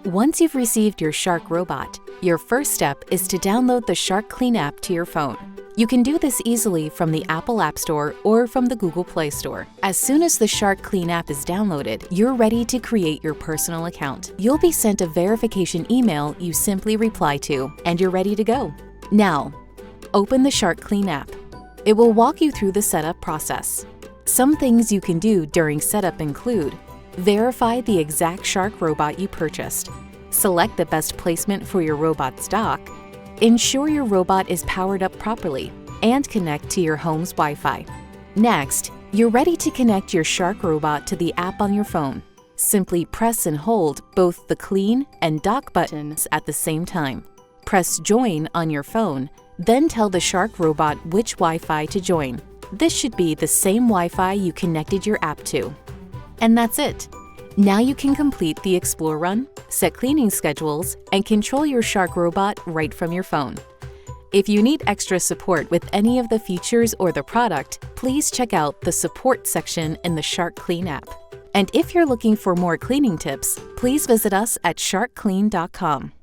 Once you've received your Shark robot, your first step is to download the SharkClean app to your phone. You can do this easily from the Apple App Store or from the Google Play Store. As soon as the SharkClean app is downloaded, you're ready to create your personal account. You'll be sent a verification email you simply reply to, and you're ready to go. Now, open the SharkClean app. It will walk you through the setup process. Some things you can do during setup include: verify the exact Shark robot you purchased, select the best placement for your robot's dock, ensure your robot is powered up properly, and connect to your home's Wi-Fi. Next, you're ready to connect your Shark robot to the app on your phone. Simply press and hold both the Clean and Dock buttons at the same time. Press Join on your phone, then tell the Shark robot which Wi-Fi to join. This should be the same Wi-Fi you connected your app to. And that's it. Now you can complete the Explore run, set cleaning schedules, and control your Shark robot right from your phone. If you need extra support with any of the features or the product, please check out the Support section in the SharkClean app. And if you're looking for more cleaning tips, please visit us at sharkclean.com.